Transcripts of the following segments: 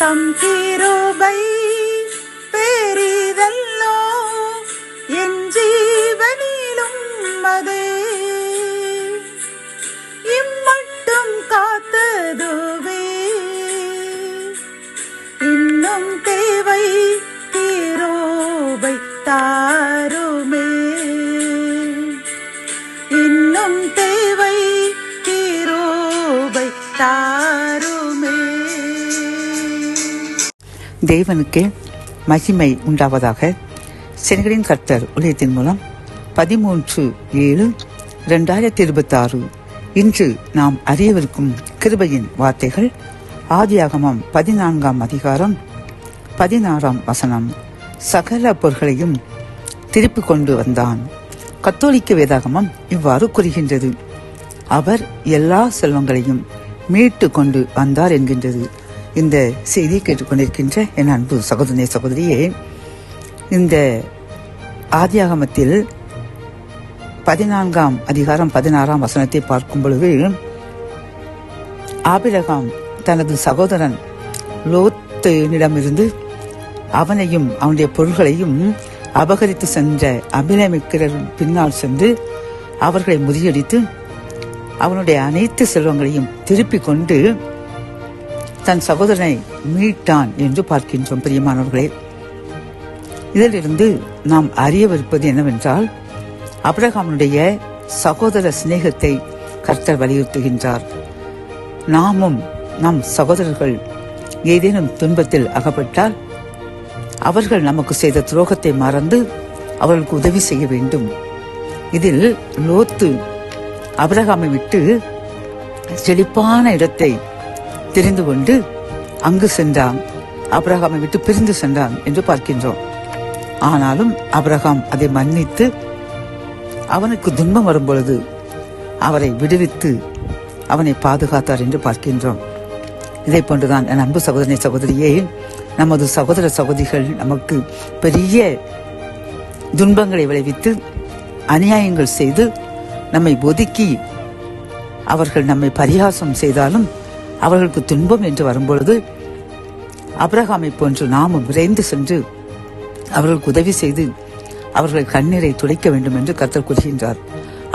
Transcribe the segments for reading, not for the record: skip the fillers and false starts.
தம் கிருபை பெரிதல்லோ என் ஜீவனிலும் அதே இம்மட்டும் காத்ததுவே இன்னும் தேவை கிருபை தாருமே இன்னும் தேவை கிருபை தாருமே. தேவனுக்கு மகிமை உண்டாவதாக. செங்கலின் கர்த்தர் ஊழியத்தின் மூலம் 13/7/2026 இன்று நாம் அறியவிருக்கும் கிருபையின் வார்த்தைகள். ஆதியாகமம் 14ஆம் அதிகாரம் 16ஆம் வசனம். சகல பொருள்களையும் திருப்பி கொண்டு வந்தான். கத்தோலிக்க வேதாகமம் இவ்வாறு கூறுகின்றது. அவர் எல்லா செல்வங்களையும் மீட்டு கொண்டு வந்தார் என்கின்றது. இந்த செய்தியை கேட்டுக்கொண்டிருக்கின்ற என் அன்பு சகோதரனே சகோதரியே, இந்த ஆதியாகமத்தில் 14ஆம் அதிகாரம் 16ஆம் வசனத்தை பார்க்கும் பொழுது, ஆபிரகாம் தனது சகோதரன் லோத்தினிடமிருந்து அவனையும் அவனுடைய பொருள்களையும் அபகரித்து சென்ற அபிலமெக்கிரர் பின்னால் சென்று அவர்களை முறியடித்து அவனுடைய அனைத்து செல்வங்களையும் திருப்பிக் கொண்டு தன் சகோதரனை மீட்டான் என்று பார்க்கின்றோம். பிரியமானவர்களே, இதிலிருந்து நாம் அறியவிருப்பது என்னவென்றால், ஆபிரகாமுடைய சகோதர சிநேகத்தை கர்த்தர் வலியுறுத்துகின்றார். நாமும் நம் சகோதரர்கள் ஏதேனும் துன்பத்தில் அகப்பட்டால் அவர்கள் நமக்கு செய்த துரோகத்தை மறந்து அவர்களுக்கு உதவி செய்ய வேண்டும். இதில் லோத்து ஆபிரகாமை விட்டு செழிப்பான இடத்தை தெரிந்து கொண்டு அங்கு சென்றான். ஆபிரகாமை விட்டு பிரிந்து சென்றான் என்று பார்க்கின்றோம். ஆனாலும் ஆபிரகாம் அதை மன்னித்து அவனுக்கு துன்பம் வரும்பொழுது அவரை விடுவித்து அவனை பாதுகாத்தார் என்று பார்க்கின்றோம். இதை போன்றுதான் என் அன்பு சகோதரனை சகோதரியே, நமது சகோதர சகோதரிகள் நமக்கு பெரிய துன்பங்களை விளைவித்து அநியாயங்கள் செய்து நம்மை ஒதுக்கி அவர்கள் நம்மை பரிகாசம் செய்தாலும் அவர்களுக்கு துன்பம் என்று வரும்பொழுது ஆபிரகாமை போன்று நாமும் விரைந்து சென்று அவர்களுக்கு உதவி செய்து அவர்கள் கண்ணீரை துடைக்க வேண்டும் என்று கர்த்தர் கூறுகின்றார்.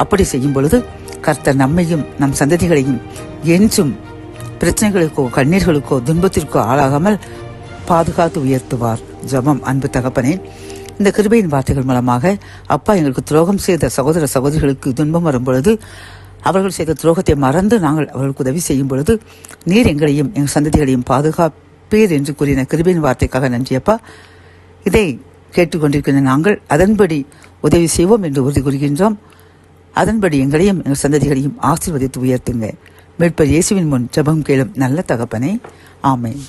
அப்படி செய்யும் பொழுது கர்த்தர் நம்மையும் நம் சந்ததிகளையும் என்றும் பிரச்சனைகளுக்கோ கண்ணீர்களுக்கோ துன்பத்திற்கோ ஆளாகாமல் பாதுகாத்து உயர்த்துவார். ஜெபம். அன்பு தகப்பனே, இந்த கிருபையின் வார்த்தைகள் மூலமாக, அப்பா, எங்களுக்கு துரோகம் செய்த சகோதர சகோதரிகளுக்கு துன்பம் வரும் பொழுது அவர்கள் செய்த துரோகத்தை மறந்து நாங்கள் அவர்களுக்கு உதவி செய்யும் பொழுது நீர் எங்களையும் எங்கள் சந்ததிகளையும் பாதுகாப்பீர் என்று கூறின கிருபையின் வார்த்தைக்காக நன்றியப்பா. இதை கேட்டுக்கொண்டிருக்கின்ற நாங்கள் அதன்படி உதவி செய்வோம் என்று உறுதி கூறுகின்றோம். அதன்படி எங்களையும் எங்கள் சந்ததிகளையும் ஆசீர்வதித்து உயர்த்துங்க. மீட்பர் இயேசுவின் முன் ஜெபம் கேளும் நல்ல தகப்பனே. ஆமென்.